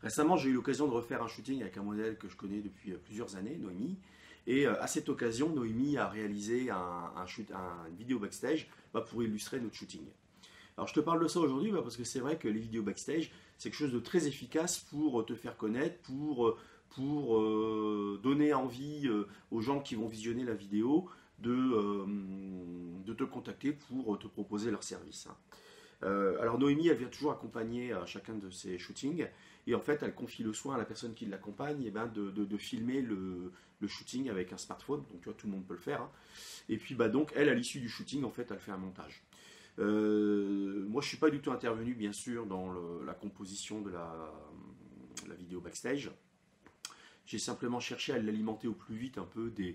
Récemment, j'ai eu l'occasion de refaire un shooting avec un modèle que je connais depuis plusieurs années, Noémie. Et à cette occasion, Noémie a réalisé une vidéo backstage pour illustrer notre shooting. Alors je te parle de ça aujourd'hui parce que c'est vrai que les vidéos backstage, c'est quelque chose de très efficace pour te faire connaître, pour donner envie aux gens qui vont visionner la vidéo de te contacter pour te proposer leur service. Alors Noémie, elle vient toujours accompagner à chacun de ses shootings et en fait elle confie le soin à la personne qui l'accompagne de filmer le shooting avec un smartphone, donc tu vois, tout le monde peut le faire. Hein. Et puis donc elle, à l'issue du shooting, en fait elle fait un montage. Moi je suis pas du tout intervenu bien sûr dans la composition de la vidéo backstage. J'ai simplement cherché à l'alimenter au plus vite un peu de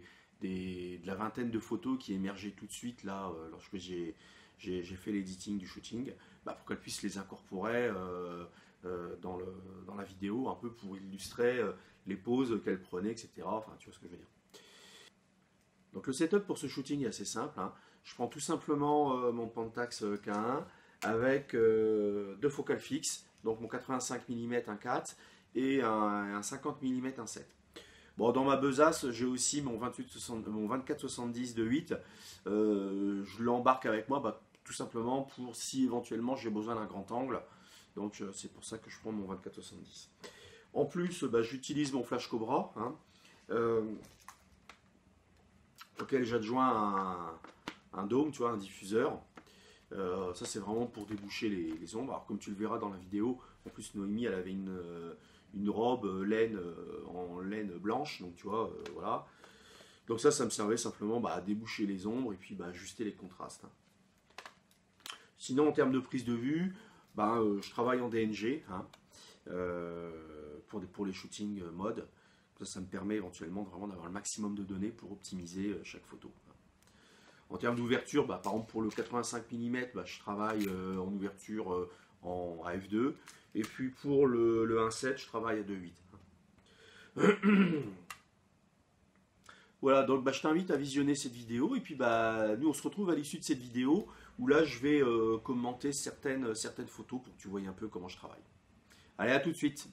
la vingtaine de photos qui émergeaient tout de suite là lorsque j'ai fait l'editing du shooting pour qu'elle puisse les incorporer dans la vidéo, un peu pour illustrer les poses qu'elle prenait, etc. Enfin, tu vois ce que je veux dire. Donc le setup pour ce shooting est assez simple. Hein. Je prends tout simplement mon Pentax K1 avec deux focales fixes, donc mon 85 mm 1.4 et un 50 mm 1.7. Bon, dans ma besace, j'ai aussi mon 24-70 de 8. Je l'embarque avec moi tout simplement pour si éventuellement j'ai besoin d'un grand angle. Donc c'est pour ça que je prends mon 24-70. En plus, j'utilise mon flash Cobra, hein, auquel j'adjoins un dôme, tu vois, un diffuseur. Ça c'est vraiment pour déboucher les ombres. Alors comme tu le verras dans la vidéo, en plus Noémie elle avait une robe laine en laine blanche, donc tu vois, voilà. Donc ça me servait simplement à déboucher les ombres et puis ajuster les contrastes. Hein. Sinon en termes de prise de vue, je travaille en DNG hein, pour les shootings mode. Ça me permet éventuellement vraiment d'avoir le maximum de données pour optimiser chaque photo. En termes d'ouverture, par exemple pour le 85 mm, je travaille en ouverture en AF2. Et puis pour le 1.7, je travaille à 2.8. Voilà, donc je t'invite à visionner cette vidéo. Et puis nous on se retrouve à l'issue de cette vidéo où là je vais commenter certaines photos pour que tu voyes un peu comment je travaille. Allez, à tout de suite.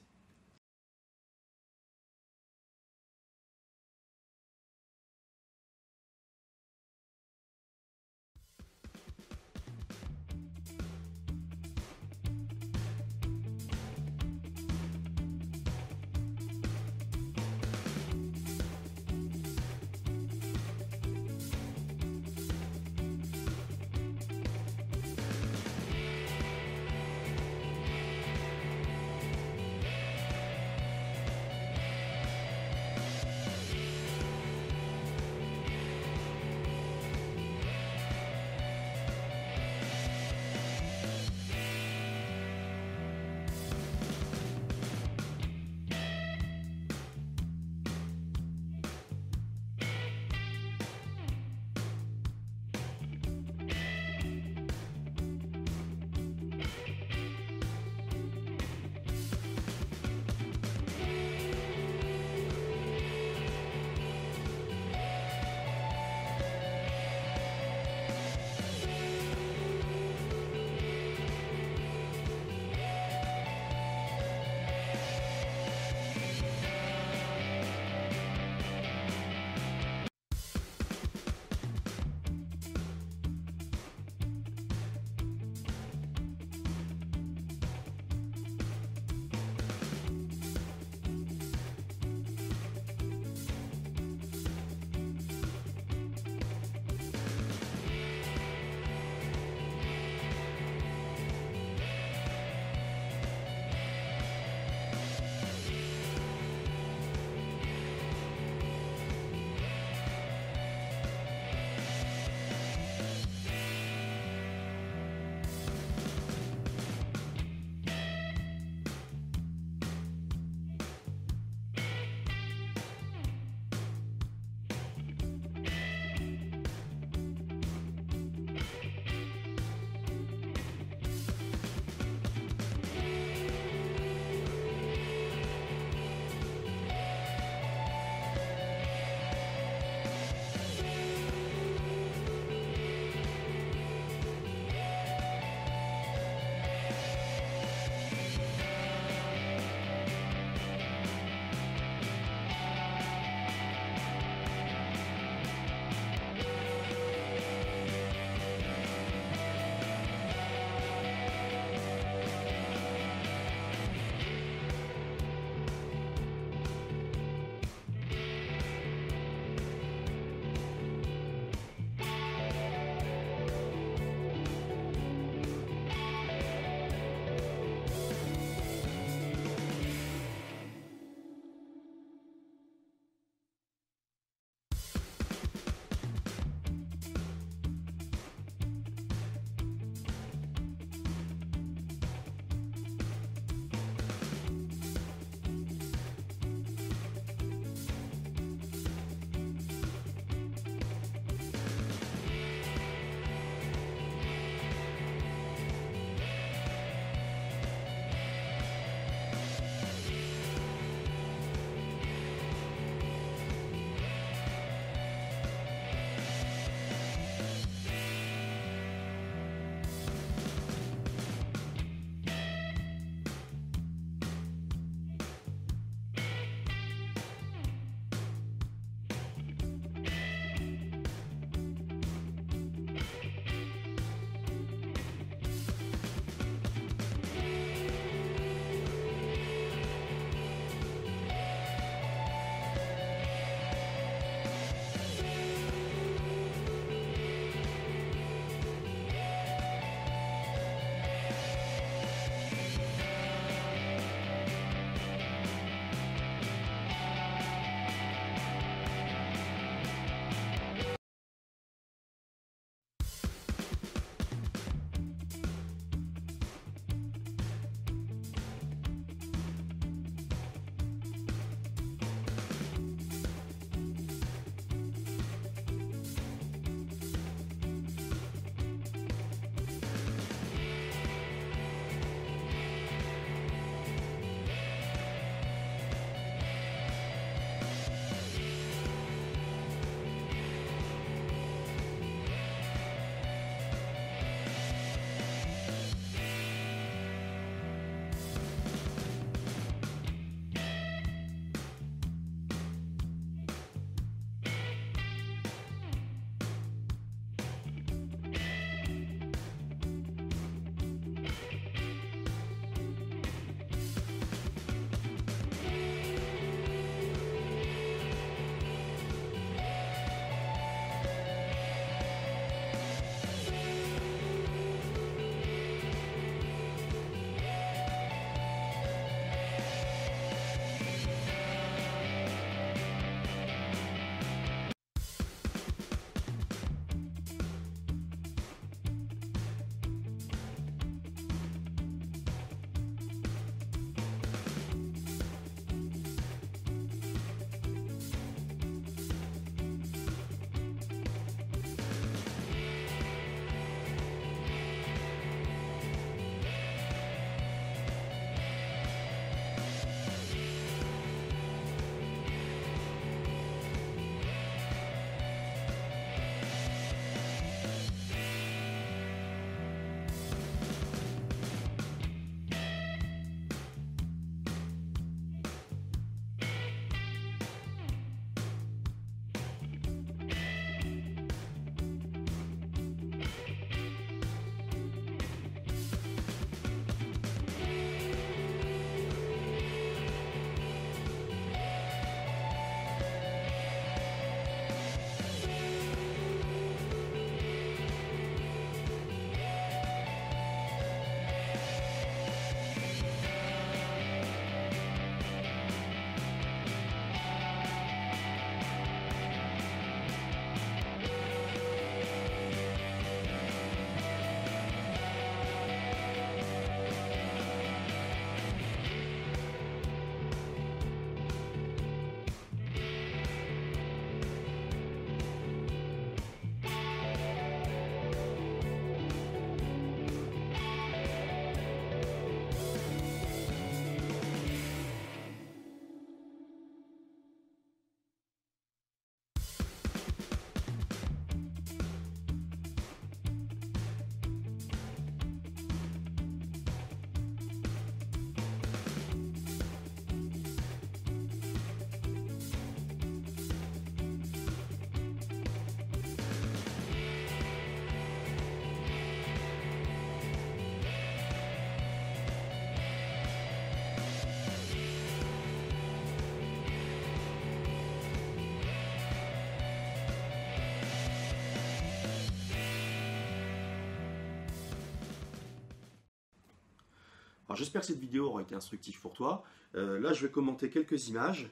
Alors j'espère que cette vidéo aura été instructive pour toi. Là je vais commenter quelques images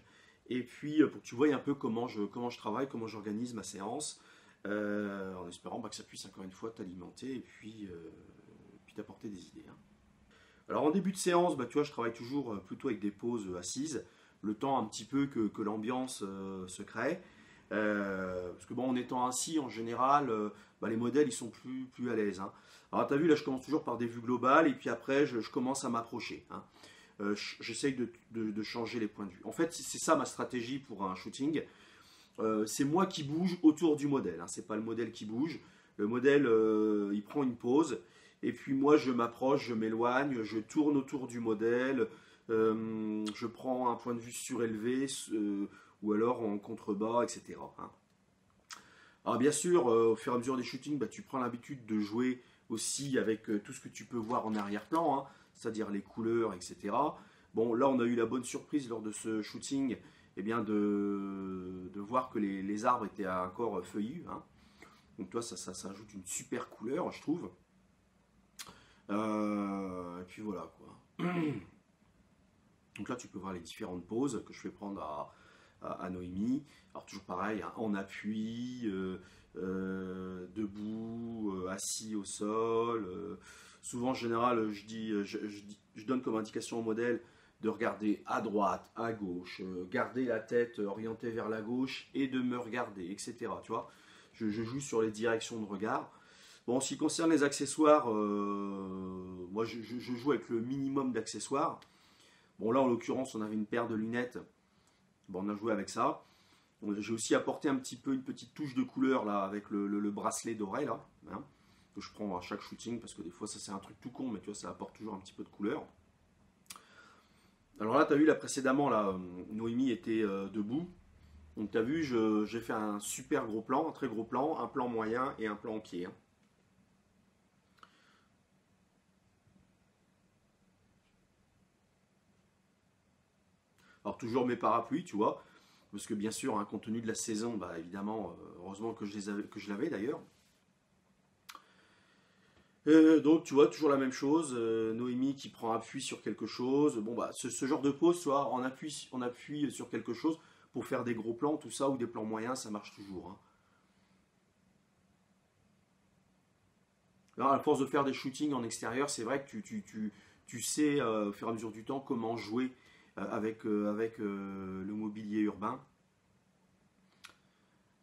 et puis pour que tu voyes un peu comment je travaille, comment j'organise ma séance, en espérant que ça puisse encore une fois t'alimenter et puis t'apporter des idées. Hein. Alors en début de séance, tu vois, je travaille toujours plutôt avec des poses assises, le temps un petit peu que l'ambiance se crée. Parce que bon, en étant assis, en général, les modèles ils sont plus à l'aise. Hein. Alors tu as vu, là je commence toujours par des vues globales et puis après je commence à m'approcher. Hein. J'essaye de changer les points de vue. En fait, c'est ça ma stratégie pour un shooting. C'est moi qui bouge autour du modèle. Hein. C'est pas le modèle qui bouge. Le modèle, il prend une pause. Et puis moi, je m'approche, je m'éloigne, je tourne autour du modèle. Je prends un point de vue surélevé ou alors en contrebas, etc. Hein. Alors bien sûr, au fur et à mesure des shootings, tu prends l'habitude de jouer aussi avec tout ce que tu peux voir en arrière-plan, hein, c'est-à-dire les couleurs, etc. Bon, là, on a eu la bonne surprise lors de ce shooting de voir que les arbres étaient encore feuillus. Hein. Donc toi, ça ajoute une super couleur, je trouve. Et puis voilà, quoi. Donc là, tu peux voir les différentes poses que je vais prendre à Noémie. Alors toujours pareil, hein, en appui, debout, assis au sol. Souvent, en général, je donne comme indication au modèle de regarder à droite, à gauche, garder la tête orientée vers la gauche et de me regarder, etc. Tu vois, je joue sur les directions de regard. Bon, en ce qui concerne les accessoires, moi je joue avec le minimum d'accessoires. Bon, là en l'occurrence, on avait une paire de lunettes. Bon, on a joué avec ça. J'ai aussi apporté un petit peu une petite touche de couleur là avec le bracelet doré là, hein, que je prends à chaque shooting parce que des fois ça c'est un truc tout con, mais tu vois, ça apporte toujours un petit peu de couleur. Alors là, tu as vu là précédemment, là, Noémie était debout. Donc tu as vu, j'ai fait un super gros plan, un très gros plan, un plan moyen et un plan entier. Hein. Alors toujours mes parapluies, tu vois, parce que bien sûr, hein, compte tenu de la saison, évidemment, heureusement que je l'avais d'ailleurs. Donc tu vois, toujours la même chose, Noémie qui prend appui sur quelque chose. Bon ce genre de pose, soit on appuie sur quelque chose pour faire des gros plans, tout ça, ou des plans moyens, ça marche toujours. Hein. Alors, à force de faire des shootings en extérieur, c'est vrai que tu sais au fur et à mesure du temps comment jouer avec le mobilier urbain.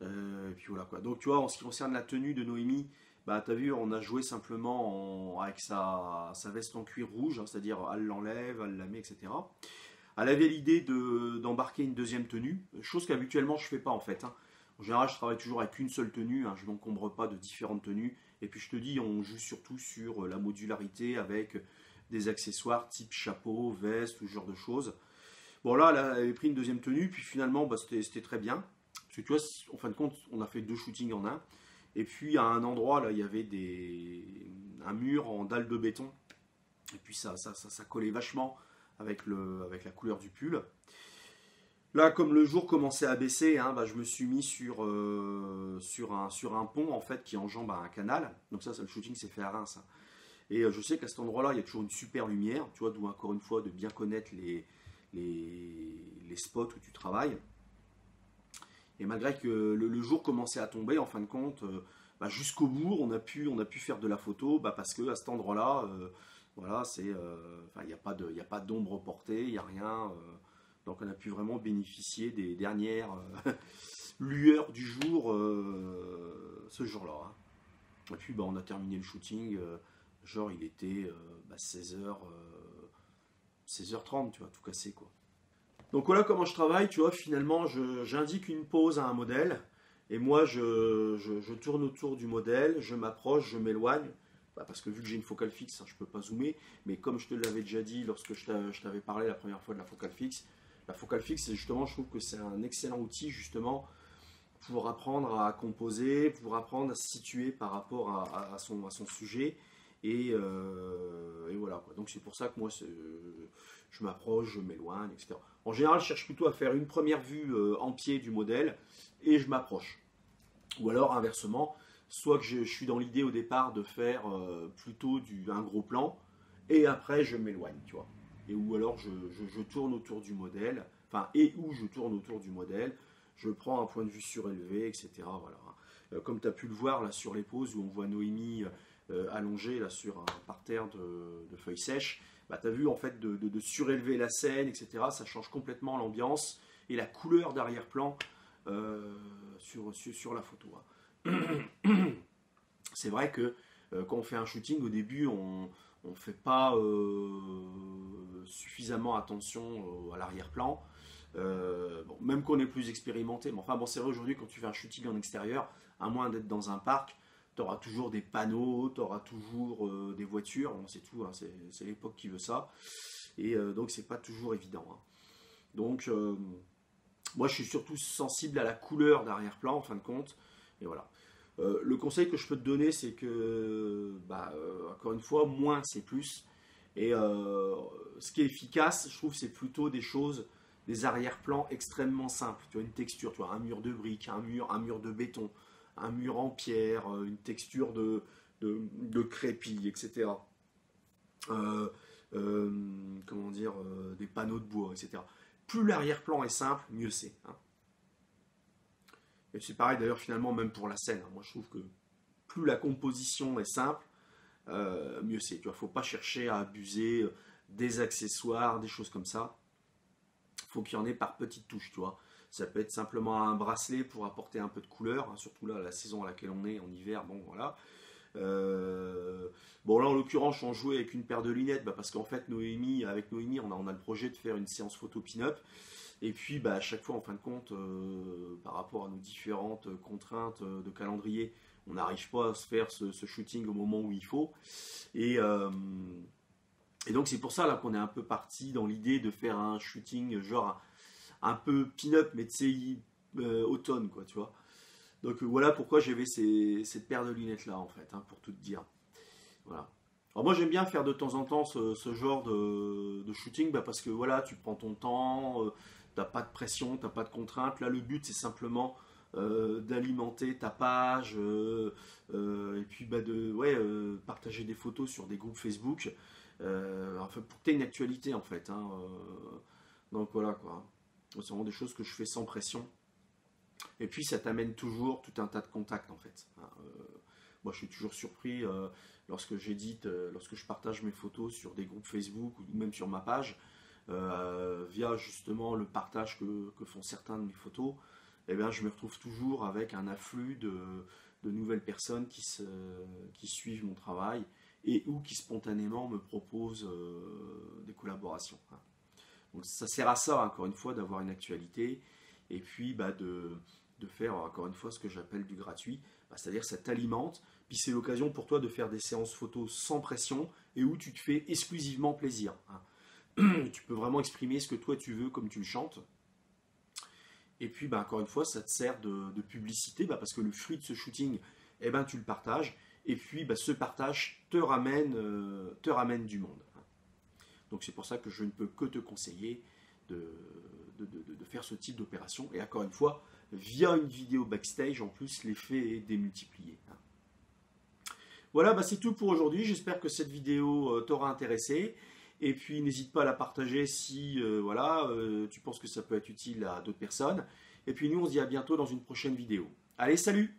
Et puis voilà quoi. Donc tu vois, en ce qui concerne la tenue de Noémie, tu as vu, on a joué simplement avec sa veste en cuir rouge, hein, c'est-à-dire elle l'enlève, elle la met, etc. Elle avait l'idée d'embarquer une deuxième tenue, chose qu'habituellement je ne fais pas en fait. Hein. En général, je travaille toujours avec une seule tenue, hein, je ne m'encombre pas de différentes tenues. Et puis je te dis, on joue surtout sur la modularité avec des accessoires type chapeau, veste, ou ce genre de choses. Bon là, elle avait pris une deuxième tenue, puis finalement, c'était très bien. Parce que tu vois, en fin de compte, on a fait 2 shootings en un. Et puis à un endroit, là, il y avait un mur en dalle de béton. Et puis ça collait vachement avec la couleur du pull. Là, comme le jour commençait à baisser, hein, je me suis mis sur un pont en fait qui enjambe un canal. Donc ça, le shooting s'est fait à Reims. Hein. Et je sais qu'à cet endroit-là, il y a toujours une super lumière. Tu vois, d'où encore une fois de bien connaître les spots où tu travailles. Et malgré que le jour commençait à tomber, en fin de compte, jusqu'au bout, on a pu faire de la photo, parce que à cet endroit-là, voilà, il n'y a pas d'ombre portée, il n'y a rien. Donc on a pu vraiment bénéficier des dernières lueurs du jour ce jour-là. Hein. Et puis on a terminé le shooting, genre il était 16h30, tu vois, tout cassé quoi. Donc voilà comment je travaille, tu vois, finalement j'indique une pose à un modèle, et moi je tourne autour du modèle, je m'approche, je m'éloigne, parce que vu que j'ai une focale fixe, hein, je ne peux pas zoomer, mais comme je te l'avais déjà dit lorsque je t'avais parlé la première fois de la focale fixe, justement, je trouve que c'est un excellent outil justement pour apprendre à composer, pour apprendre à se situer par rapport à son sujet, et voilà quoi. Donc c'est pour ça que moi je m'approche, je m'éloigne, etc. En général, je cherche plutôt à faire une première vue en pied du modèle et je m'approche. Ou alors inversement, soit que je suis dans l'idée au départ de faire plutôt un gros plan, et après je m'éloigne, tu vois. Et ou alors je tourne autour du modèle, enfin, et où je tourne autour du modèle, je prends un point de vue surélevé, etc. Voilà. Comme tu as pu le voir là sur les poses où on voit Noémie allongée là sur un parterre de feuilles sèches, bah, tu as vu en fait de surélever la scène, etc. Ça change complètement l'ambiance et la couleur d'arrière-plan sur la photo. C'est vrai que quand on fait un shooting, au début, on ne fait pas suffisamment attention à l'arrière-plan. Bon, même qu'on est plus expérimenté. Mais enfin, bon, c'est vrai aujourd'hui, quand tu fais un shooting en extérieur, à moins d'être dans un parc, tu auras toujours des panneaux, tu auras toujours des voitures. Bon, c'est tout, hein, c'est l'époque qui veut ça. Et donc, c'est pas toujours évident. Hein. Donc, moi, je suis surtout sensible à la couleur d'arrière-plan, en fin de compte. Et voilà. Le conseil que je peux te donner, c'est que, encore une fois, moins c'est plus. Et ce qui est efficace, je trouve, c'est plutôt des choses, des arrière-plans extrêmement simples. Tu vois, une texture, tu vois, un mur de briques, un mur de béton, un mur en pierre, une texture de crépi, etc. Comment dire, des panneaux de bois, etc. Plus l'arrière-plan est simple, mieux c'est. Hein. Et c'est pareil d'ailleurs finalement même pour la scène. Hein. Moi je trouve que plus la composition est simple, mieux c'est. Il ne faut pas chercher à abuser des accessoires, des choses comme ça. Il faut qu'il y en ait par petites touches, tu vois. Ça peut être simplement un bracelet pour apporter un peu de couleur, hein, surtout là, la saison à laquelle on est, en hiver, bon voilà. Bon là en l'occurrence on jouait avec une paire de lunettes parce qu'en fait avec Noémie on a le projet de faire une séance photo pin-up et puis à chaque fois en fin de compte par rapport à nos différentes contraintes de calendrier on n'arrive pas à se faire ce shooting au moment où il faut et donc c'est pour ça là qu'on est un peu parti dans l'idée de faire un shooting genre un peu pin-up mais tu sais automne quoi tu vois. Donc voilà pourquoi j'avais cette paire de lunettes là en fait, hein, pour tout te dire. Voilà. Alors moi j'aime bien faire de temps en temps ce genre de shooting parce que voilà, tu prends ton temps, t'as pas de pression, t'as pas de contraintes. Là le but c'est simplement d'alimenter ta page et puis partager des photos sur des groupes Facebook enfin, pour que tu aies une actualité en fait. Hein, donc voilà quoi. C'est vraiment des choses que je fais sans pression. Et puis ça t'amène toujours tout un tas de contacts en fait. Moi je suis toujours surpris lorsque j'édite, lorsque je partage mes photos sur des groupes Facebook ou même sur ma page, via justement le partage que font certains de mes photos, eh bien, je me retrouve toujours avec un afflux de nouvelles personnes qui suivent mon travail et ou qui spontanément me proposent des collaborations. Hein. Donc ça sert à ça, encore une fois, d'avoir une actualité et puis de faire, encore une fois, ce que j'appelle du gratuit. C'est-à-dire ça t'alimente, puis c'est l'occasion pour toi de faire des séances photos sans pression et où tu te fais exclusivement plaisir. Hein. Tu peux vraiment exprimer ce que toi tu veux comme tu le chantes. Et puis, encore une fois, ça te sert de publicité parce que le fruit de ce shooting, tu le partages. Et puis, ce partage te ramène du monde. Donc, c'est pour ça que je ne peux que te conseiller de faire ce type d'opération. Et encore une fois, via une vidéo backstage, en plus, l'effet est démultiplié. Voilà, c'est tout pour aujourd'hui. J'espère que cette vidéo t'aura intéressé. Et puis, n'hésite pas à la partager si tu penses que ça peut être utile à d'autres personnes. Et puis, nous, on se dit à bientôt dans une prochaine vidéo. Allez, salut!